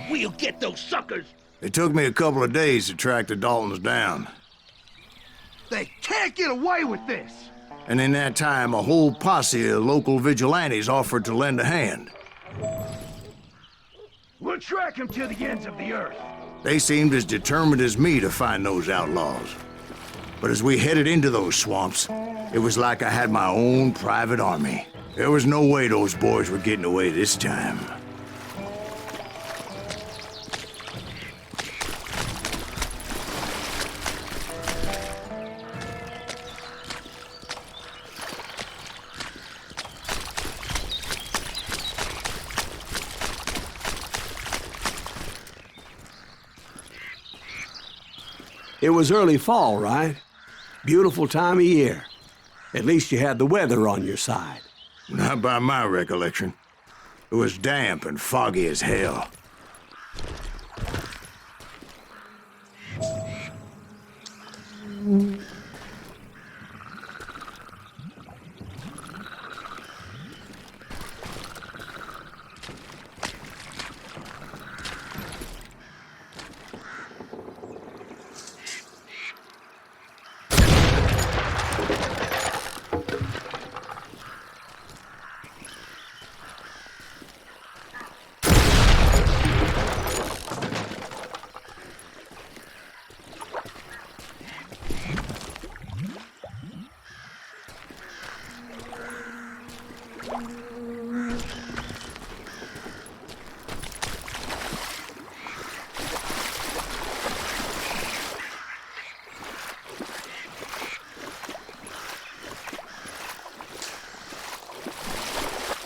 We'll get those suckers! It took me a couple of days to track the Daltons down. They can't get away with this! And in that time, a whole posse of local vigilantes offered to lend a hand. We'll track them to the ends of the earth. They seemed as determined as me to find those outlaws. But as we headed into those swamps, it was like I had my own private army. There was no way those boys were getting away this time. It was early fall, right? Beautiful time of year. At least you had the weather on your side. Not by my recollection. It was damp and foggy as hell.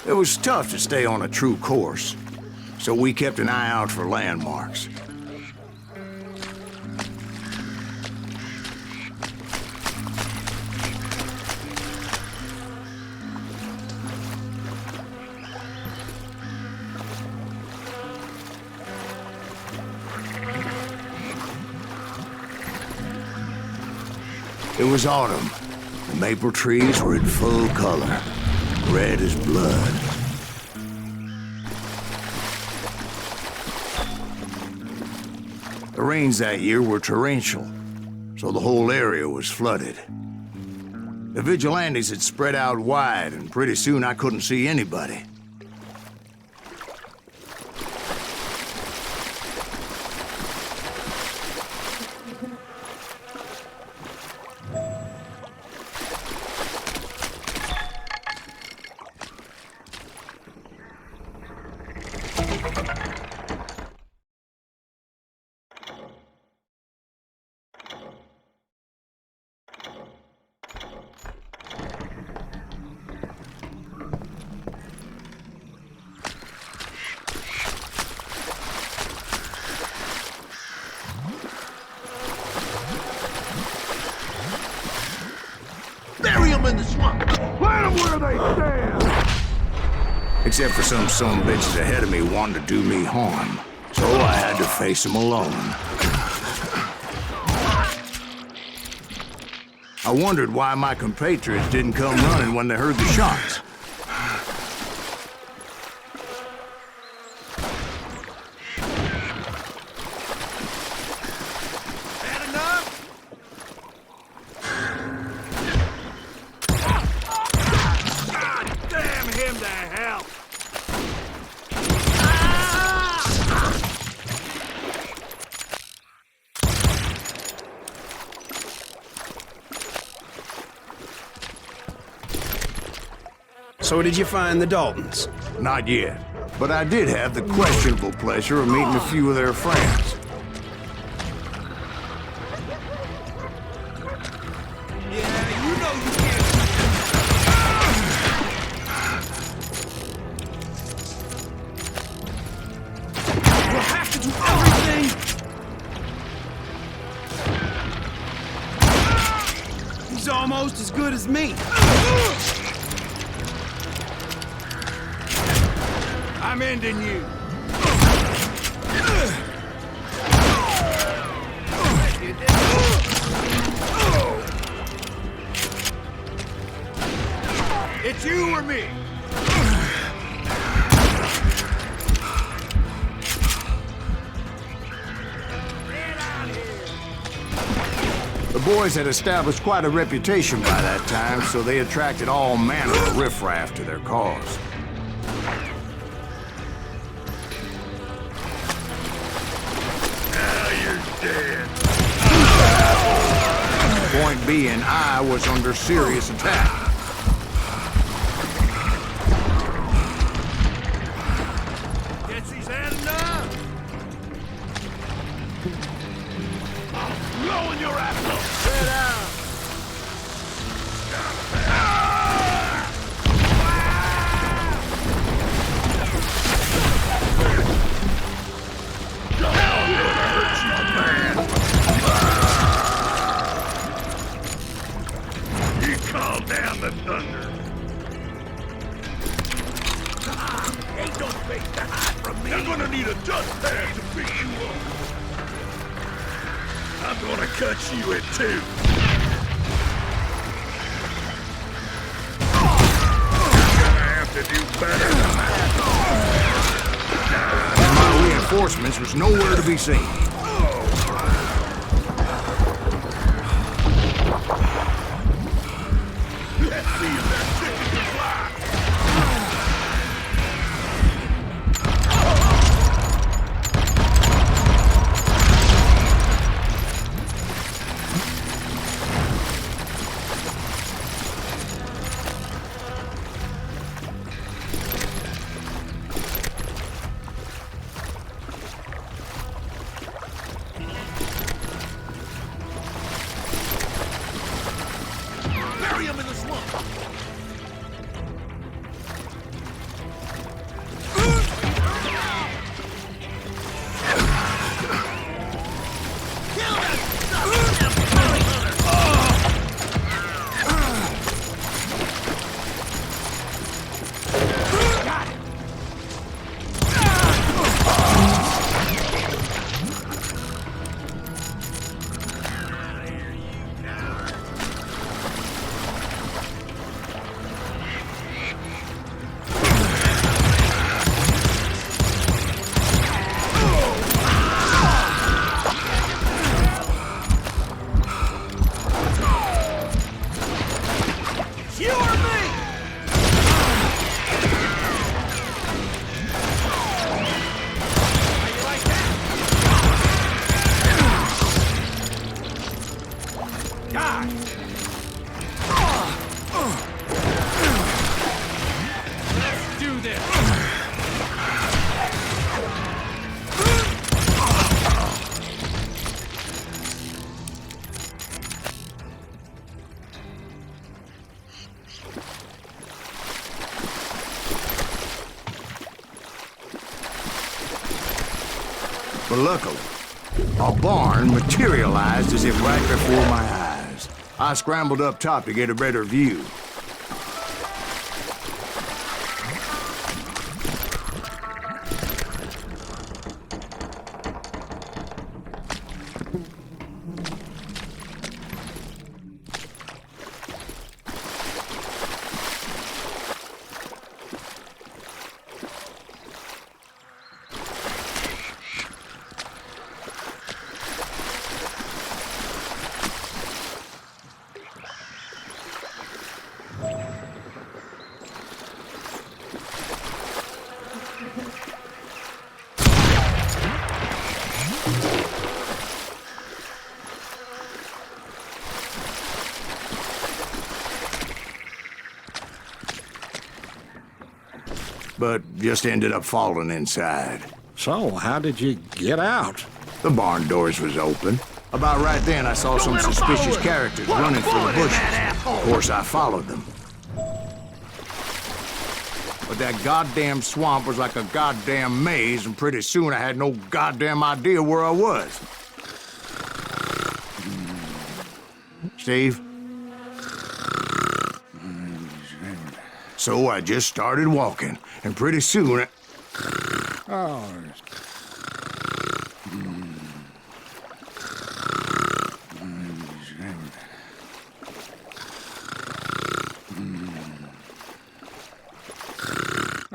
It was tough to stay on a true course, so we kept an eye out for landmarks. It was autumn. The maple trees were in full color, red as blood. The rains that year were torrential, so the whole area was flooded. The vigilantes had spread out wide, and pretty soon I couldn't see anybody. In the swamp. Plant them where they stand! Except for some bitches ahead of me wanting to do me harm. So I had to face them alone. I wondered why my compatriots didn't come running when they heard the shots. So did you find the Daltons? Not yet, but I did have the questionable pleasure of meeting a few of their friends. Yeah, you know you can't. We'll have to do everything. He's almost as good as me. I'm ending you. It's you or me. The boys had established quite a reputation by that time, so they attracted all manner of riffraff to their cause. Now you're dead. Point being, I was under serious attack. Guess he's had enough. Blowing your ass up. Sit down. Calm down the thunder. Ain't no space to hide from me. I'm gonna need a dustpan to pick you up. I'm gonna cut you in two. You're gonna have to do better than that. And my reinforcements was nowhere to be seen. Let's see if they're sick of your fly. Bury him in the swamp. You or me? How you like that? Die! Let's do this! But luckily, a barn materialized as if right before my eyes. I scrambled up top to get a better view. But just ended up falling inside. So, how did you get out? The barn doors was open. About right then, I saw some suspicious characters running for the bushes. Of course, I followed them. But that goddamn swamp was like a goddamn maze, and pretty soon I had no goddamn idea where I was. Steve? So I just started walking, and pretty soon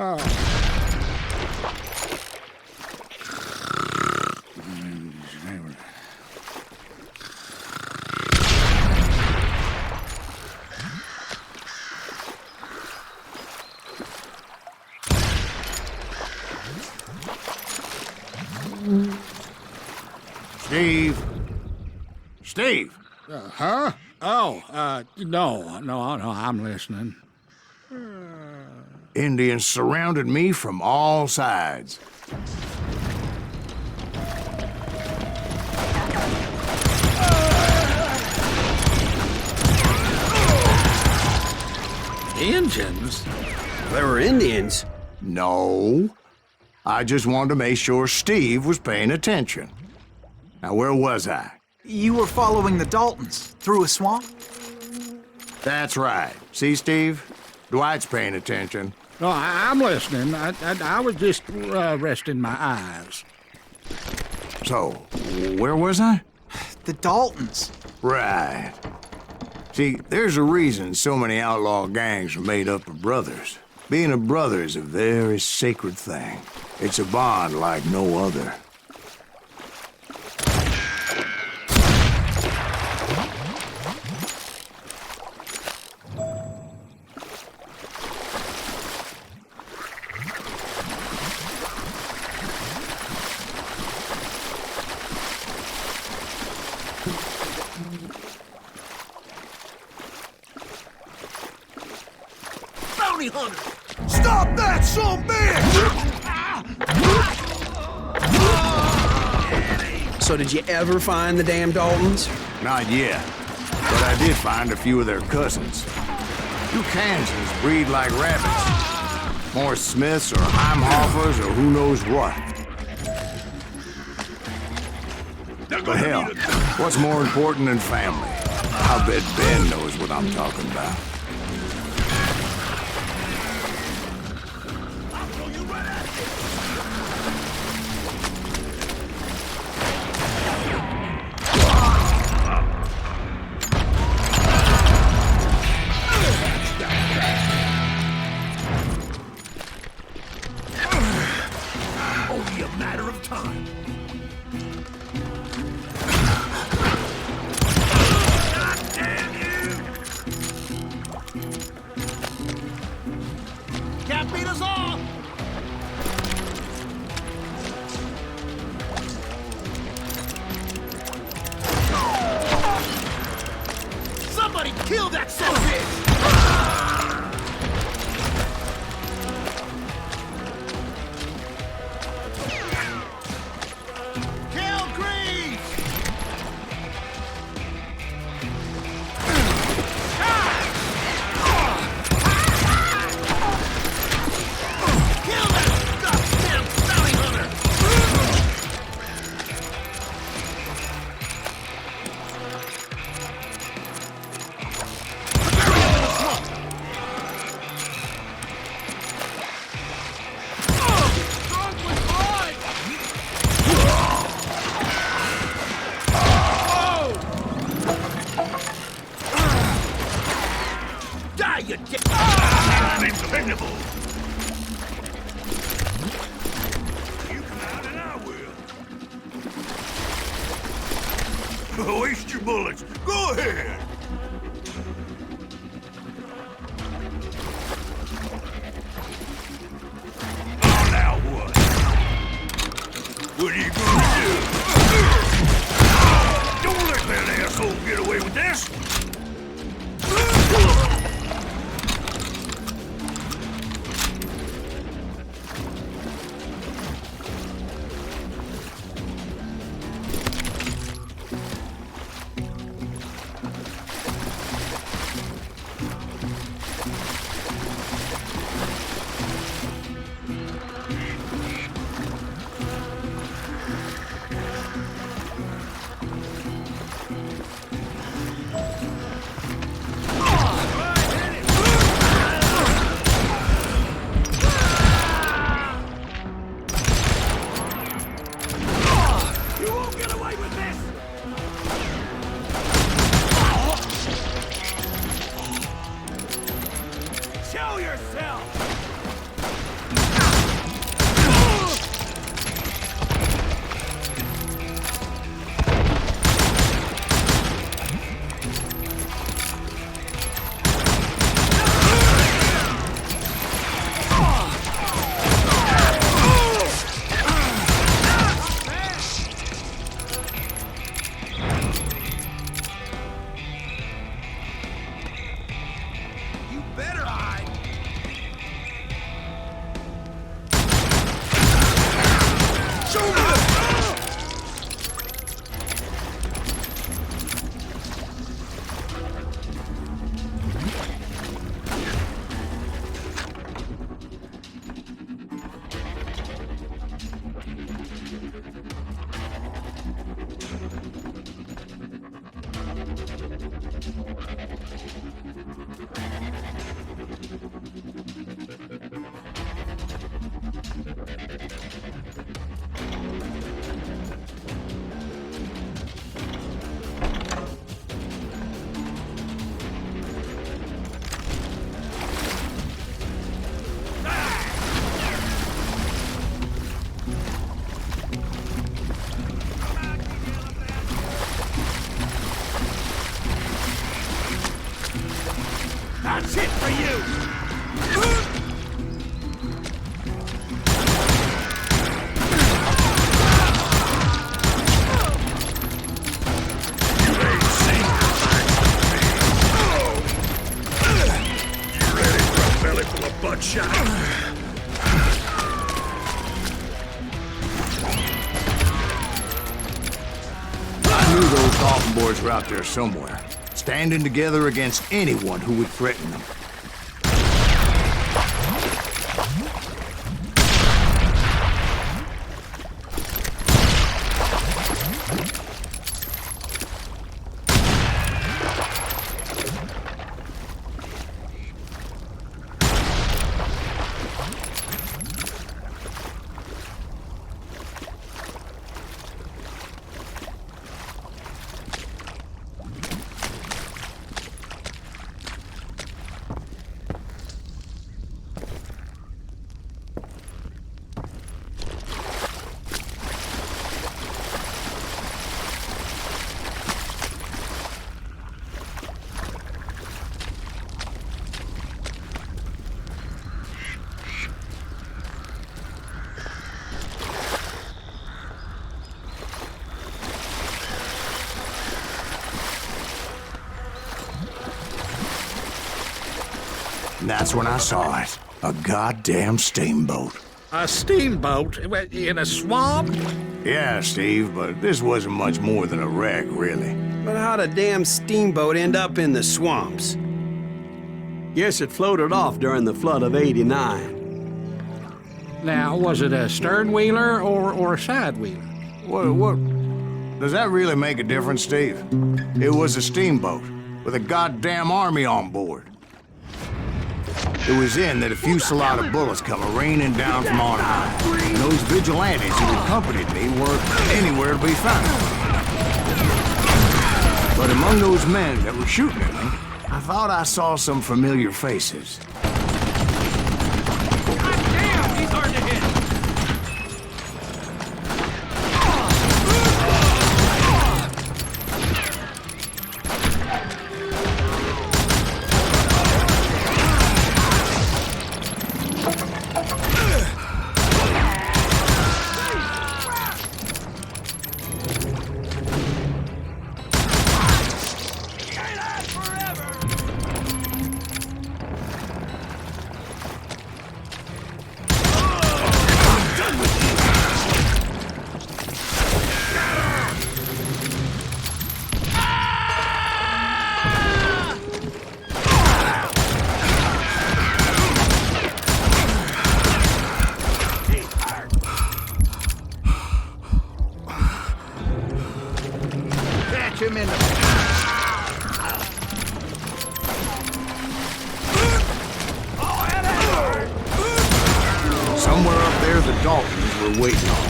Oh, Steve? Steve? Huh? Oh, no, I'm listening. Indians surrounded me from all sides. Indians? There were Indians. No. I just wanted to make sure Steve was paying attention. Now, where was I? You were following the Daltons through a swamp? That's right. See, Steve? Dwight's paying attention. No, I'm listening. I was just resting my eyes. So, where was I? The Daltons. Right. See, there's a reason so many outlaw gangs are made up of brothers. Being a brother is a very sacred thing. It's a bond like no other. Bounty hunter! Stop that, son bitch! So did you ever find the damn Daltons? Not yet, but I did find a few of their cousins. You Kansans breed like rabbits. More Smiths or Heimhoffers or who knows what. But hell, what's more important than family? I bet Ben knows what I'm talking about. Only a matter of time. God damn you! Can't beat us all! Somebody kill that son of a bitch! Kill Greaves! Kill that goddamn bounty hunter! Die, you dick! I'm impregnable! You come out and I will. Waste your bullets. Go ahead. Oh, now what? What are you gonna do? Don't let that asshole get away with this! boys were out there somewhere, standing together against anyone who would threaten them. And that's when I saw it. A goddamn steamboat. A steamboat in a swamp? Yeah, Steve, but this wasn't much more than a wreck, really. But how'd a damn steamboat end up in the swamps? Guess it floated off during the flood of '89. Now, was it a stern wheeler or a side wheeler? What? Does that really make a difference, Steve? It was a steamboat with a goddamn army on board. It was then that a fusillade of bullets come raining down from on high. And those vigilantes who accompanied me weren't anywhere to be found. But among those men that were shooting at me, I thought I saw some familiar faces. Damn, he's hard to hit! Him in the... Somewhere up there, the Daltons were waiting on me.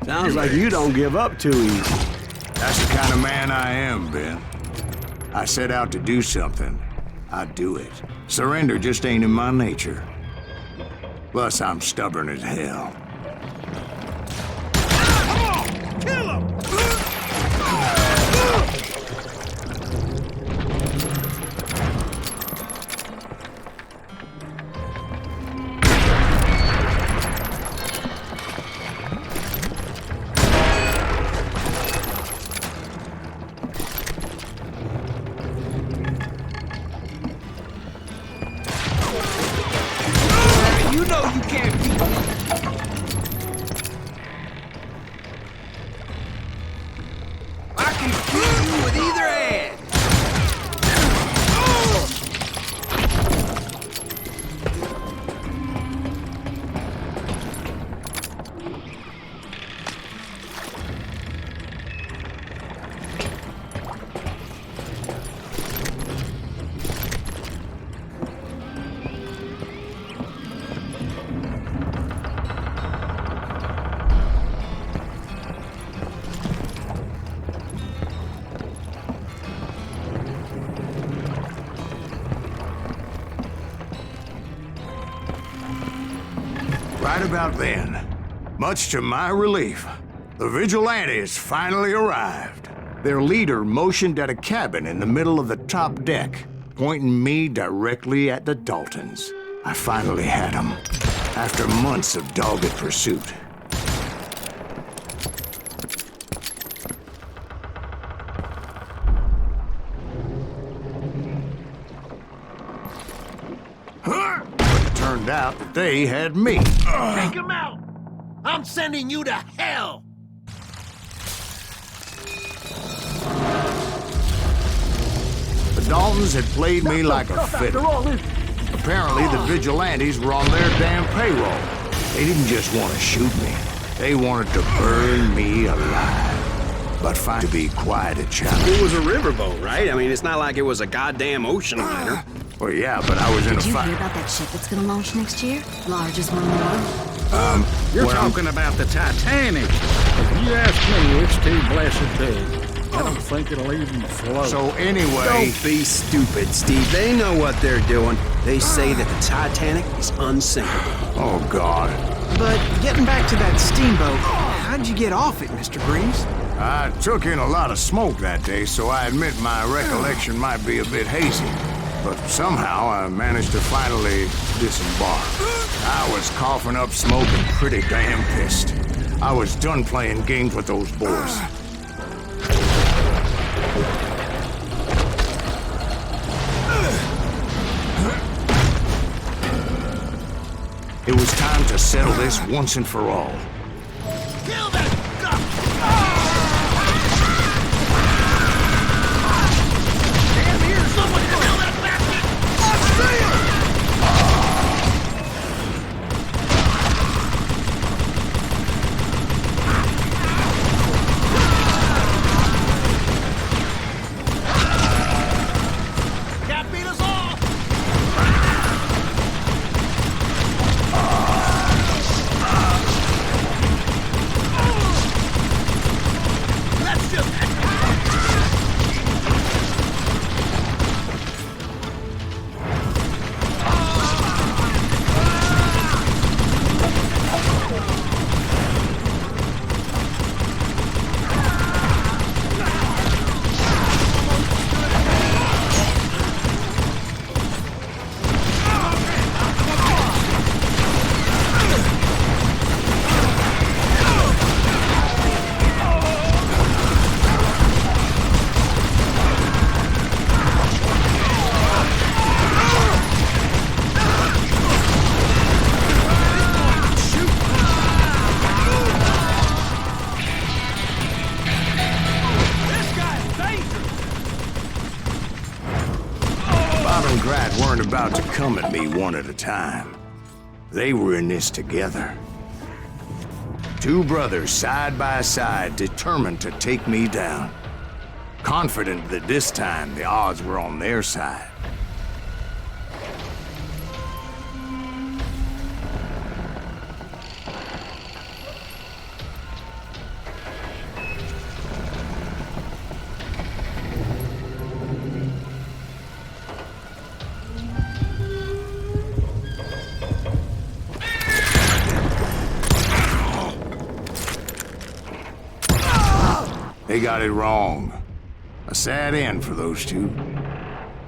Sounds like you don't give up too easy. That's the kind of man I am, Ben. I set out to do something. I do it. Surrender just ain't in my nature. Plus, I'm stubborn as hell. Kill him! You know you can't beat me. Right about then, much to my relief, the vigilantes finally arrived. Their leader motioned at a cabin in the middle of the top deck, pointing me directly at the Daltons. I finally had them, after months of dogged pursuit. But it turned out that they had me. Take him out! I'm sending you to hell! The Daltons had played me like a fiddle. Apparently, the vigilantes were on their damn payroll. They didn't just want to shoot me. They wanted to burn me alive. But find to be quite a challenge. It was a riverboat, right? I mean, it's not like it was a goddamn ocean liner. Well, yeah, but I was in a Did you fight. hear about that ship that's gonna launch next year? Largest one in the world. You're well, talking about the Titanic. If you ask me, it's too blessed big. I don't think it'll even float. So anyway... Don't be stupid, Steve. They know what they're doing. They say that the Titanic is unsinkable. Oh, God. But getting back to that steamboat, how'd you get off it, Mr. Greaves? I took in a lot of smoke that day, so I admit my recollection might be a bit hazy. But somehow I managed to finally disembark. I was coughing up smoke and pretty damn pissed. I was done playing games with those boys. It was time to settle this once and for all. Kill that duck! Damn here! Someone kill that bastard! I see him! Can't beat us all! Let's just... Weren't about to come at me one at a time. They were in this together. Two brothers side by side, determined to take me down. Confident that this time the odds were on their side. They got it wrong. A sad end for those two.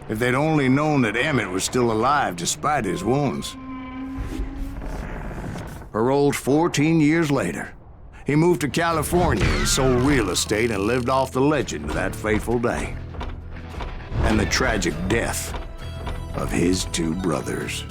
If they'd only known that Emmett was still alive despite his wounds. Paroled 14 years later, he moved to California and sold real estate and lived off the legend of that fateful day. And the tragic death of his two brothers.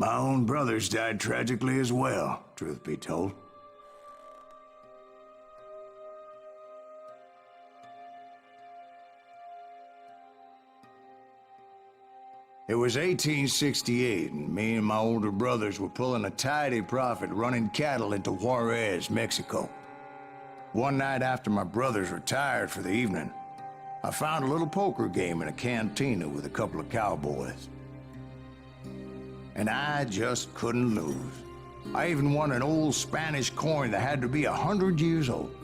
My own brothers died tragically as well, truth be told. It was 1868, and me and my older brothers were pulling a tidy profit running cattle into Juarez, Mexico. One night after my brothers retired for the evening, I found a little poker game in a cantina with a couple of cowboys. and I just couldn't lose. I even won an old Spanish coin that had to be 100 years old.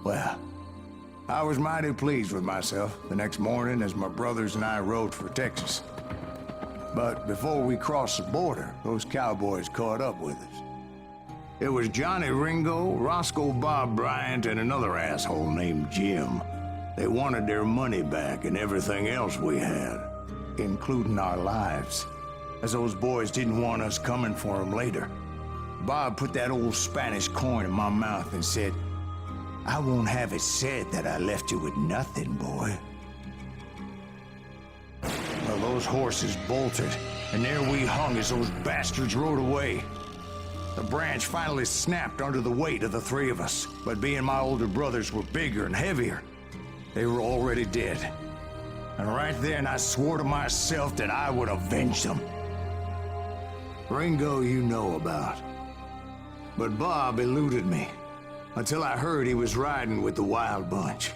Well, I was mighty pleased with myself the next morning as my brothers and I rode for Texas. But before we crossed the border, those cowboys caught up with us. It was Johnny Ringo, Roscoe Bob Bryant, and another asshole named Jim. They wanted their money back and everything else we had, including our lives, as those boys didn't want us coming for them later. Bob put that old Spanish coin in my mouth and said, "I won't have it said that I left you with nothing, boy." Well, those horses bolted, and there we hung as those bastards rode away. The branch finally snapped under the weight of the three of us, but being my older brothers were bigger and heavier, they were already dead. And right then I swore to myself that I would avenge them. Ringo you know about. But Bob eluded me, until I heard he was riding with the Wild Bunch.